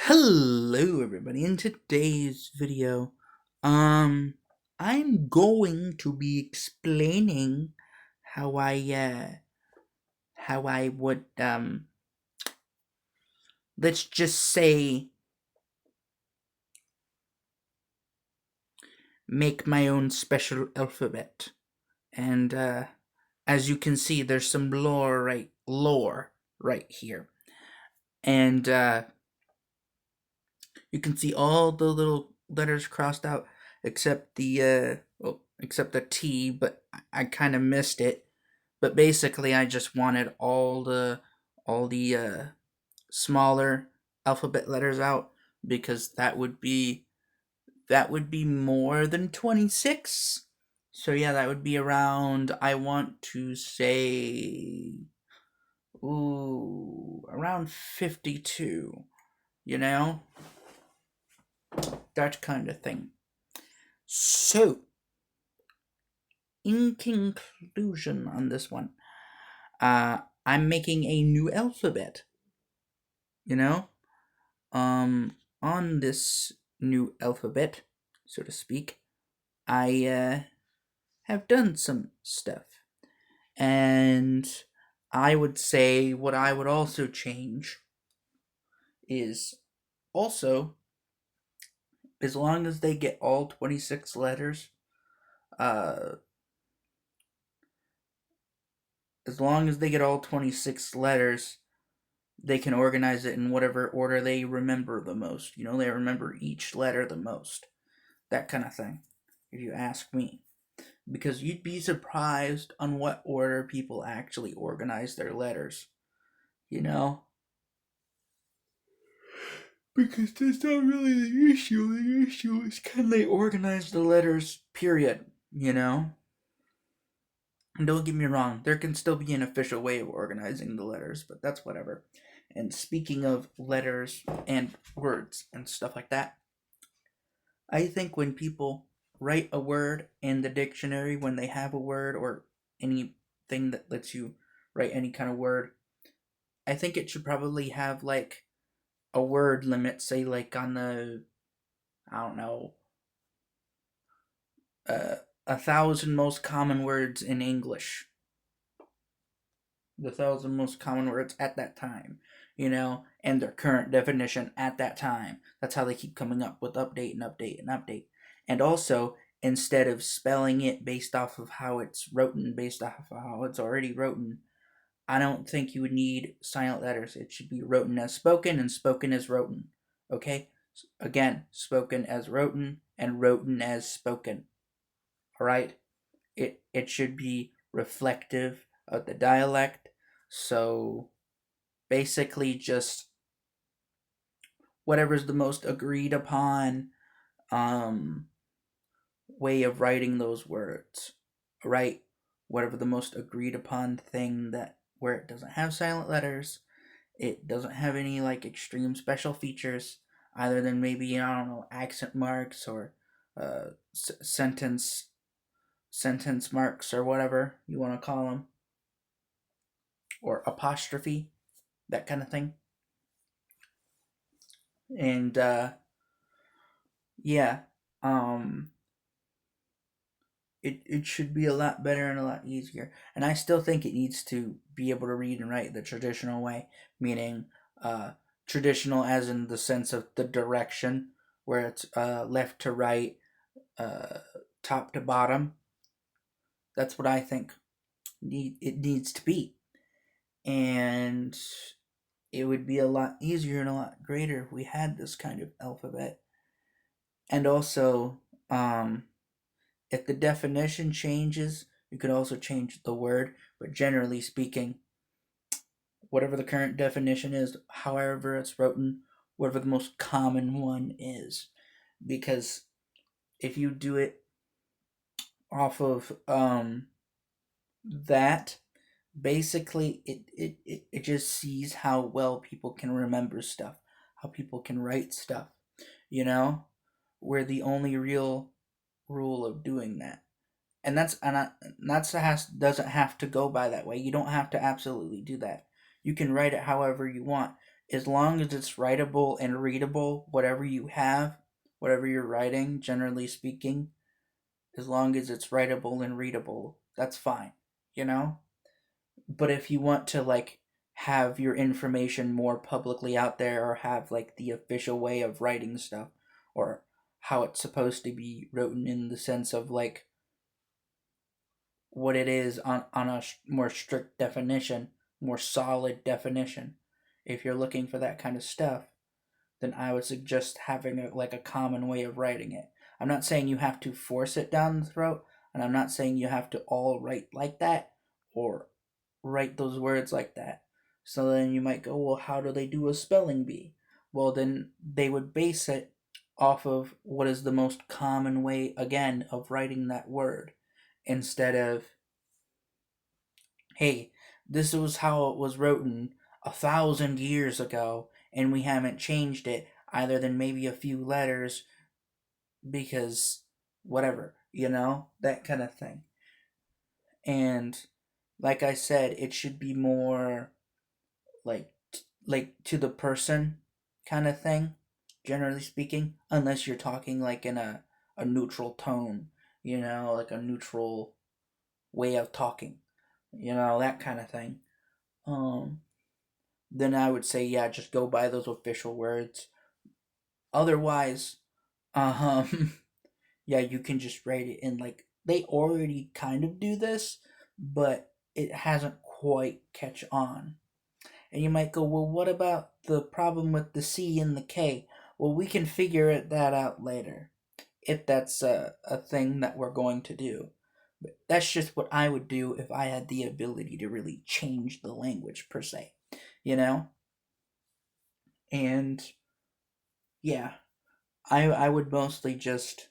Hello everybody. In today's video, um I'm going to be explaining how I would let's just say make my own special alphabet. And as you can see, there's some lore right here. And you can see all the little letters crossed out except except the T, but I kind of missed it. But basically, I just wanted all the smaller alphabet letters out because that would be more than 26. So yeah, that would be around, I want to say, around 52, you know? That kind of thing. So, in conclusion on this one, I'm making a new alphabet, you know? On this new alphabet, so to speak, I have done some stuff. And I would say what I would also change is also, as long as they get all 26 letters, uh, as long as they get all 26 letters, they can organize it in whatever order they remember the most. They remember each letter the most. That kind of thing, if you ask me. Because you'd be surprised on what order people actually organize their letters. You know? Because that's not really the issue. The issue is, can they organize the letters, period. And don't get me wrong, there can still be an official way of organizing the letters, but that's whatever. And speaking of letters and words and stuff like that, I think when people write a word in the dictionary, when they have a word or anything that lets you write any kind of word, I think it should probably have like a word limit, say like on the, I don't know, uh, 1,000 most common words in English. The 1,000 most common words at that time, and their current definition at that time. That's how they keep coming up with update and update and update. And also, instead of spelling it based off of how it's written, based off of how it's already written, I don't think you would need silent letters. It should be written as spoken and spoken as written. Okay? Again, spoken as written and written as spoken. Alright? It should be reflective of the dialect. So basically, just whatever's the most agreed upon um, way of writing those words, right? Whatever the most agreed upon thing that where it doesn't have silent letters, it doesn't have any like extreme special features, other than maybe, I don't know, accent marks or sentence marks or whatever you want to call them, or apostrophe, that kind of thing. And yeah, um, it should be a lot better and a lot easier. And I still think it needs to be able to read and write the traditional way, meaning traditional as in the sense of the direction, where it's left to right, uh, top to bottom. That's what I think it needs to be. And it would be a lot easier and a lot greater if we had this kind of alphabet. And also, if the definition changes, you could also change the word, but generally speaking, whatever the current definition is, however it's written, whatever the most common one is. Because if you do it off of that, basically it just sees how well people can remember stuff, how people can write stuff, you know? We're the only real rule of doing that. And doesn't have to go by that way. You don't have to absolutely do that. You can write it however you want. as long as it's writable and readable, whatever you have, whatever you're writing, generally speaking, as long as it's writable and readable, that's fine, you know? But if you want to, like, have your information more publicly out there, or have, like, the official way of writing stuff, or how it's supposed to be written in the sense of, like, what it is on a more strict definition, more solid definition, if you're looking for that kind of stuff, then I would suggest having a common way of writing it. I'm not saying you have to force it down the throat, and I'm not saying you have to all write like that or write those words like that. So then you might go, well, how do they do a spelling bee? Well, then they would base it off of what is the most common way, again, of writing that word, instead of, hey, this was how it was written 1,000 years ago, and we haven't changed it either than maybe a few letters because whatever, that kind of thing. And like I said, it should be more like to the person kind of thing, generally speaking, unless you're talking like in a neutral tone, like a neutral way of talking, that kind of thing. Um, then I would say, yeah, just go by those official words. Otherwise, um, yeah, you can just write it in, like, they already kind of do this, but it hasn't quite catch on. And you might go, well, what about the problem with the C and the K? Well, we can figure that out later, if that's a thing that we're going to do. But that's just what I would do if I had the ability to really change the language, per se, you know? And yeah, I would mostly just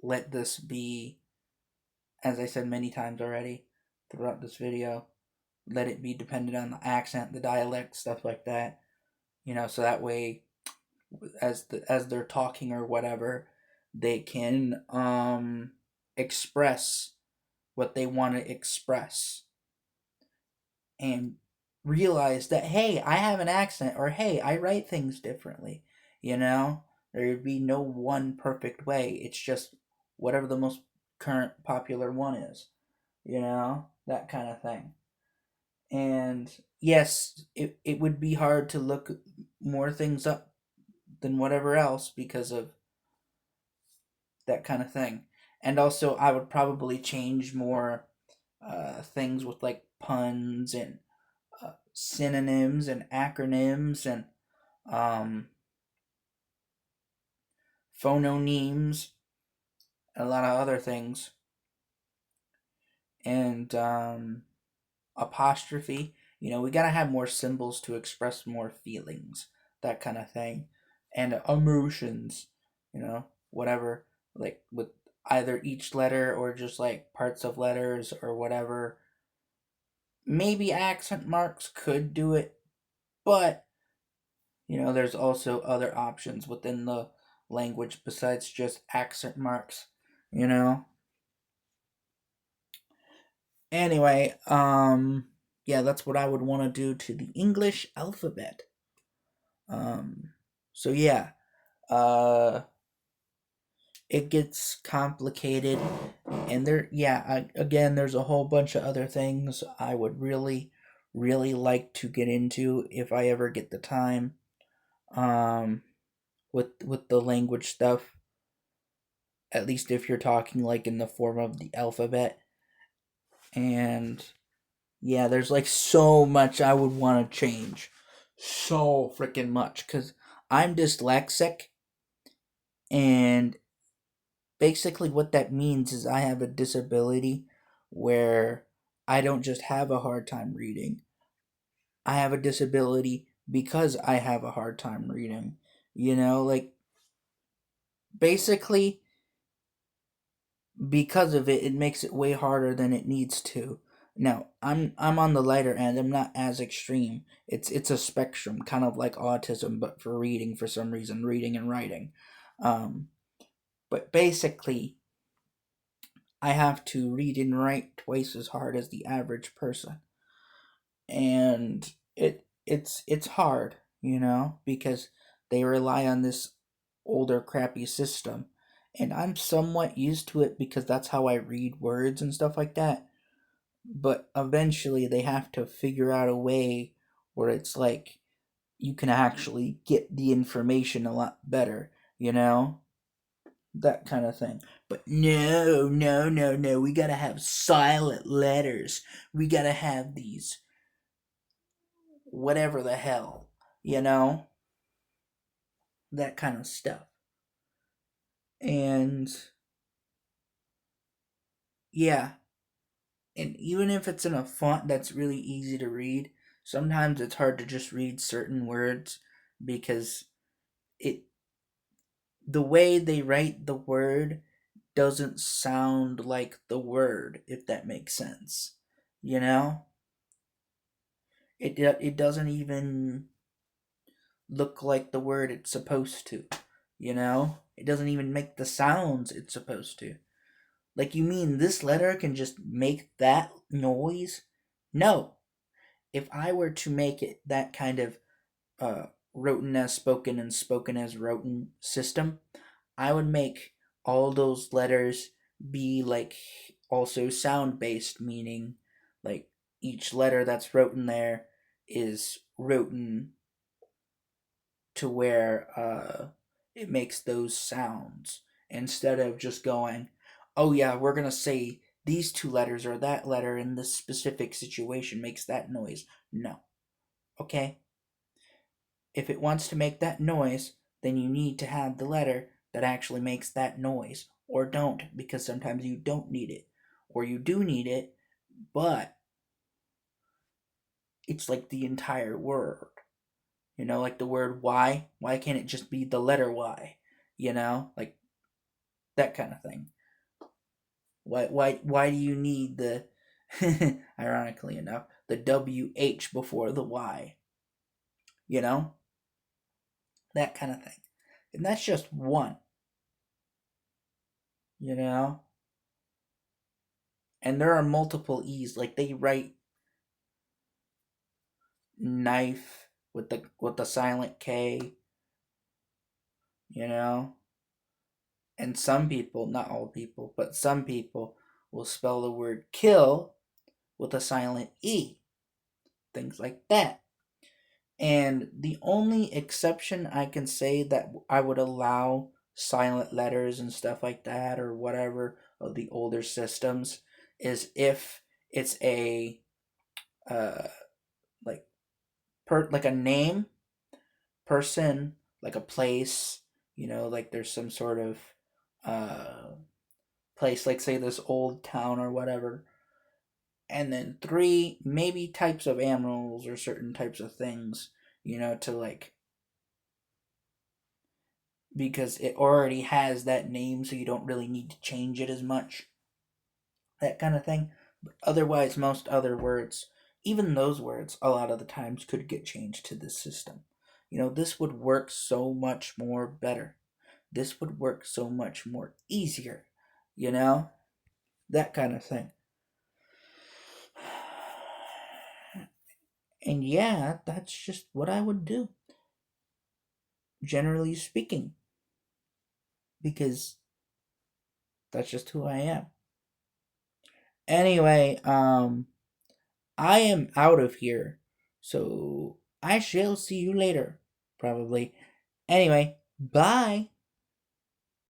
let this be, as I said many times already throughout this video, let it be dependent on the accent, the dialect, stuff like that. So that way, as they're talking or whatever, they can express what they want to express, and realize that, hey, I have an accent, or hey, I write things differently. There would be no one perfect way. It's just whatever the most current popular one is, that kind of thing. And yes, it would be hard to look more things up than whatever else because of that kind of thing. And also, I would probably change more things with, like, puns and synonyms and acronyms and um, phonemes, and a lot of other things, and apostrophe. We gotta have more symbols to express more feelings, that kind of thing, and emotions. Whatever, like with either each letter or just like parts of letters or whatever. Maybe accent marks could do it, but there's also other options within the language besides just accent marks. You know. Anyway, yeah, that's what I would want to do to the English alphabet. Um, so yeah, uh, it gets complicated, and again, there's a whole bunch of other things I would really, really like to get into if I ever get the time. Um, with the language stuff, at least if you're talking like in the form of the alphabet, and yeah, there's like so much I would want to change. So freaking much. Because I'm dyslexic. And basically, what that means is I have a disability where I don't just have a hard time reading. I have a disability because I have a hard time reading. Like, basically, because of it, it makes it way harder than it needs to. Now, I'm on the lighter end. I'm not as extreme. It's a spectrum, kind of like autism, but for reading, for some reason, reading and writing. Um, but basically, I have to read and write twice as hard as the average person, and it's hard, because they rely on this older crappy system, and I'm somewhat used to it because that's how I read words and stuff like that. But eventually they have to figure out a way where it's like you can actually get the information a lot better, that kind of thing. But no, no, no, no, we gotta have silent letters. We gotta have these whatever the hell, you know, that kind of stuff. And yeah, and even if it's in a font that's really easy to read, sometimes it's hard to just read certain words because it the way they write the word doesn't sound like the word, if that makes sense. You know? It doesn't even look like the word it's supposed to. It doesn't even make the sounds it's supposed to. Like, you mean this letter can just make that noise? No. If I were to make it that kind of uh, written as spoken and spoken as written system, I would make all those letters be like also sound based, meaning like each letter that's written there is written to where it makes those sounds instead of just going, oh yeah, we're gonna say these two letters or that letter in this specific situation makes that noise. No. Okay? If it wants to make that noise, then you need to have the letter that actually makes that noise. Or don't, because sometimes you don't need it. Or you do need it, but it's like the entire word. Like the word why. Why can't it just be the letter Y? Like that kind of thing. Why do you need the ironically enough, the WH before the Y? You know? That kind of thing. And that's just one, you know? And there are multiple E's. Like they write knife with the silent K, you know? And some people, not all people, but some people will spell the word kill with a silent E. Things like that. And the only exception I can say that I would allow silent letters and stuff like that or whatever of the older systems is if it's a uh like like a name, person, like a place, like there's some sort of uh place, like say this old town or whatever. And then three, maybe types of animals or certain types of things, to like because it already has that name, so you don't really need to change it as much. That kind of thing. But otherwise, most other words, even those words, a lot of the times could get changed to this system. This would work so much more better. This would work so much more easier. You know? That kind of thing. And yeah, that's just what I would do, generally speaking, because that's just who I am. Anyway, I am out of here. So I shall see you later, probably. Anyway, bye.